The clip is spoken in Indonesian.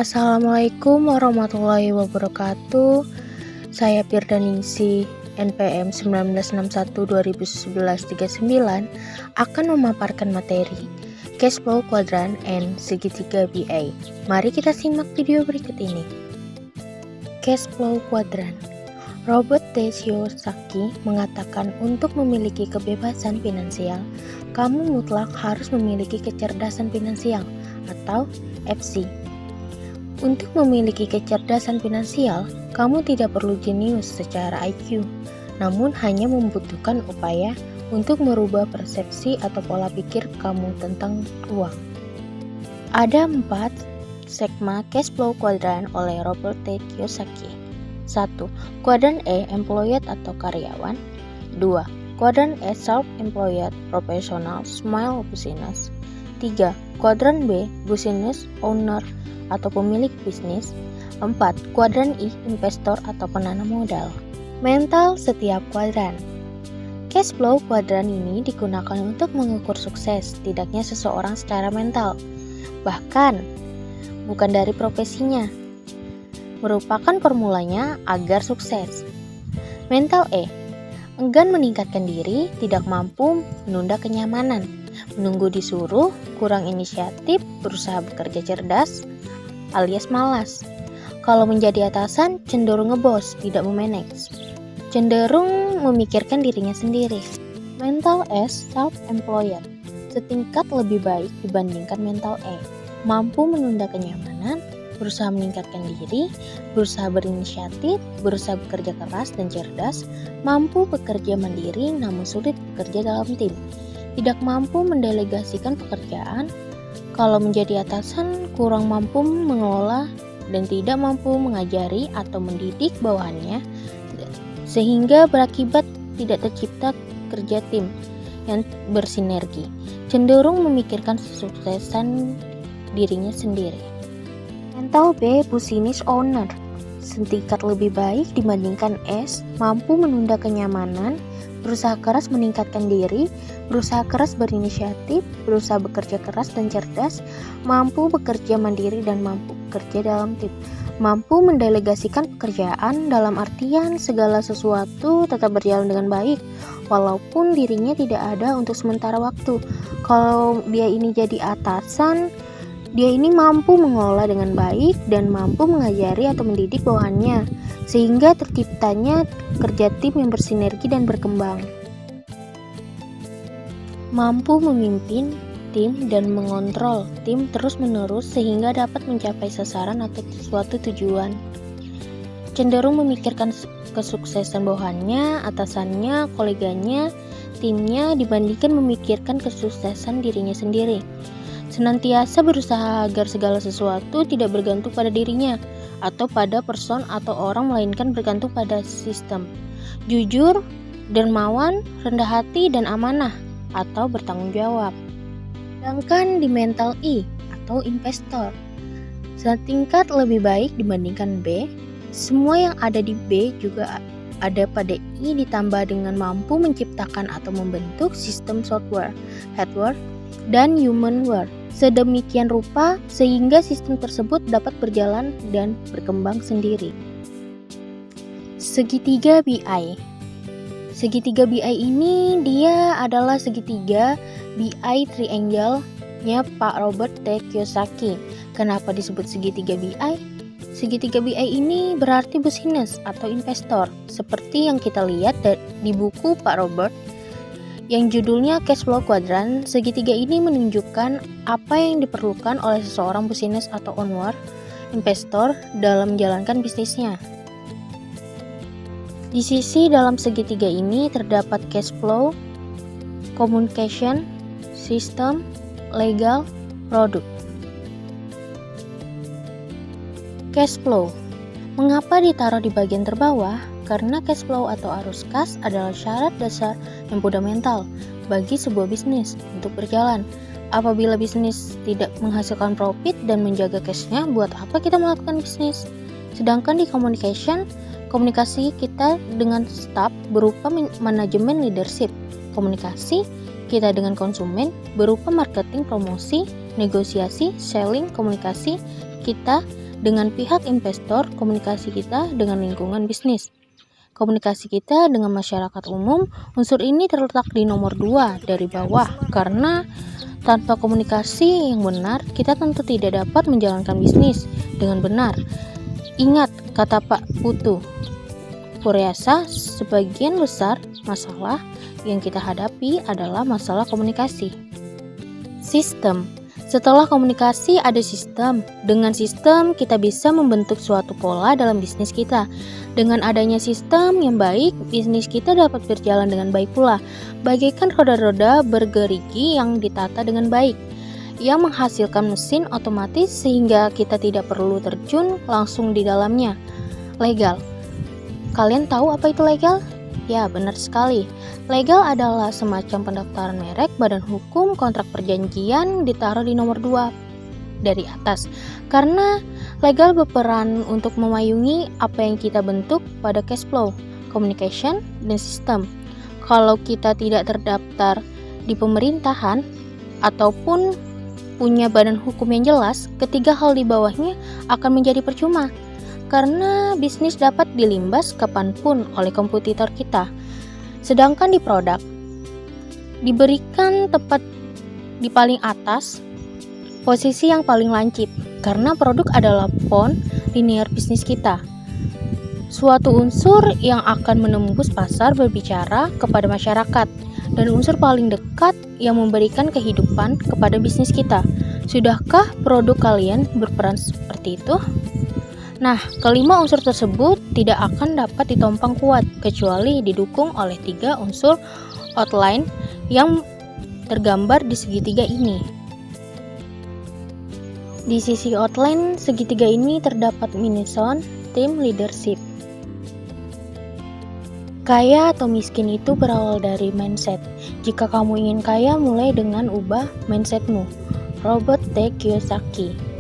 Assalamualaikum warahmatullahi wabarakatuh. Saya Firdaningsih, NPM 1961-2011-39 akan memaparkan materi Cash Flow Quadrant and Segitiga BI. Mari kita simak video berikut ini. Cash Flow Quadrant. Robert T. Kiyosaki mengatakan untuk memiliki kebebasan finansial, kamu mutlak harus memiliki kecerdasan finansial atau FC. Untuk memiliki kecerdasan finansial, kamu tidak perlu jenius secara IQ, namun hanya membutuhkan upaya untuk merubah persepsi atau pola pikir kamu tentang uang. Ada 4 skema cash flow quadrant oleh Robert T. Kiyosaki. 1. Kuadran E, employed atau karyawan. 2. Kuadran E, self-employed, professional, small business. 3. Kuadran B, business owner atau pemilik bisnis. 4. Kuadran I, investor atau penanam modal. Mental setiap kuadran. Cash flow kuadran ini digunakan untuk mengukur sukses tidaknya seseorang secara mental, bahkan bukan dari profesinya. Merupakan formulanya agar sukses. Mental E, enggan meningkatkan diri, tidak mampu, menunda kenyamanan, menunggu disuruh, kurang inisiatif, berusaha bekerja cerdas, alias malas. Kalau menjadi atasan, cenderung ngebos, tidak memanage, cenderung memikirkan dirinya sendiri. Mental S, self-employed, setingkat lebih baik dibandingkan mental E, mampu menunda kenyamanan, berusaha meningkatkan diri, berusaha berinisiatif, berusaha bekerja keras dan cerdas, mampu bekerja mandiri namun sulit bekerja dalam tim, tidak mampu mendelegasikan pekerjaan. Kalau menjadi atasan, kurang mampu mengelola dan tidak mampu mengajari atau mendidik bawahannya, sehingga berakibat tidak tercipta kerja tim yang bersinergi, cenderung memikirkan kesuksesan dirinya sendiri. Mental B, business owner, setingkat lebih baik dibandingkan S, mampu menunda kenyamanan, berusaha keras meningkatkan diri, berusaha keras berinisiatif, berusaha bekerja keras dan cerdas, mampu bekerja mandiri dan mampu bekerja dalam tim, mampu mendelegasikan pekerjaan dalam artian segala sesuatu tetap berjalan dengan baik, walaupun dirinya tidak ada untuk sementara waktu. Kalau dia ini jadi atasan, dia ini mampu mengelola dengan baik dan mampu mengajari atau mendidik bawahannya, sehingga terciptanya kerja tim yang bersinergi dan berkembang. Mampu memimpin tim dan mengontrol tim terus-menerus sehingga dapat mencapai sasaran atau suatu tujuan. Cenderung memikirkan kesuksesan bawahannya, atasannya, koleganya, timnya dibandingkan memikirkan kesuksesan dirinya sendiri. Senantiasa berusaha agar segala sesuatu tidak bergantung pada dirinya atau pada person atau orang, melainkan bergantung pada sistem. Jujur, dermawan, rendah hati, dan amanah atau bertanggung jawab. Sedangkan di mental I atau investor, setingkat lebih baik dibandingkan B. Semua yang ada di B juga ada pada I, ditambah dengan mampu menciptakan atau membentuk sistem software, hardware, dan humanware sedemikian rupa sehingga sistem tersebut dapat berjalan dan berkembang sendiri. Segitiga BI. Segitiga BI ini dia adalah segitiga BI triangle-nya Pak Robert T. Kiyosaki. Kenapa disebut segitiga BI? Segitiga BI ini berarti business atau investor, seperti yang kita lihat di buku Pak Robert yang judulnya Cash Flow Quadrant. Segitiga ini menunjukkan apa yang diperlukan oleh seseorang business atau owner, investor dalam menjalankan bisnisnya. Di sisi dalam segitiga ini terdapat cash flow, communication, system, legal, produk. Cash flow. Mengapa ditaruh di bagian terbawah? Karena cash flow atau arus kas adalah syarat dasar yang fundamental bagi sebuah bisnis untuk berjalan. Apabila bisnis tidak menghasilkan profit dan menjaga cashnya, buat apa kita melakukan bisnis? Sedangkan di komunikasi kita dengan staff berupa manajemen leadership, komunikasi kita dengan konsumen berupa marketing, promosi, negosiasi, selling, komunikasi kita dengan pihak investor, komunikasi kita dengan lingkungan bisnis. Komunikasi kita dengan masyarakat umum, unsur ini terletak di nomor 2 dari bawah karena tanpa komunikasi yang benar, kita tentu tidak dapat menjalankan bisnis dengan benar. Ingat kata Pak Putu Puriasa, sebagian besar masalah yang kita hadapi adalah masalah komunikasi. Sistem. Setelah komunikasi ada sistem. Dengan sistem kita bisa membentuk suatu pola dalam bisnis kita. Dengan adanya sistem yang baik, bisnis kita dapat berjalan dengan baik pula. Bagaikan roda-roda bergerigi yang ditata dengan baik, yang menghasilkan mesin otomatis sehingga kita tidak perlu terjun langsung di dalamnya. Legal. Kalian tahu apa itu legal? Ya, benar sekali. Legal adalah semacam pendaftaran merek, badan hukum, kontrak perjanjian ditaruh di nomor 2 dari atas. Karena legal berperan untuk memayungi apa yang kita bentuk pada cash flow, communication, dan sistem. Kalau kita tidak terdaftar di pemerintahan ataupun punya badan hukum yang jelas, ketiga hal di bawahnya akan menjadi percuma. Karena bisnis dapat dilimbas kapanpun oleh kompetitor kita. Sedangkan di produk, diberikan tepat di paling atas, posisi yang paling lancip. Karena produk adalah pon linear bisnis kita. Suatu unsur yang akan menembus pasar berbicara kepada masyarakat. Dan unsur paling dekat yang memberikan kehidupan kepada bisnis kita. Sudahkah produk kalian berperan seperti itu? Nah, kelima unsur tersebut tidak akan dapat ditompang kuat kecuali didukung oleh 3 unsur outline yang tergambar di segitiga ini. Di sisi outline segitiga ini terdapat mission, tim, leadership. Kaya atau miskin itu berawal dari mindset. Jika kamu ingin kaya, mulai dengan ubah mindsetmu. Robert T. Kiyosaki.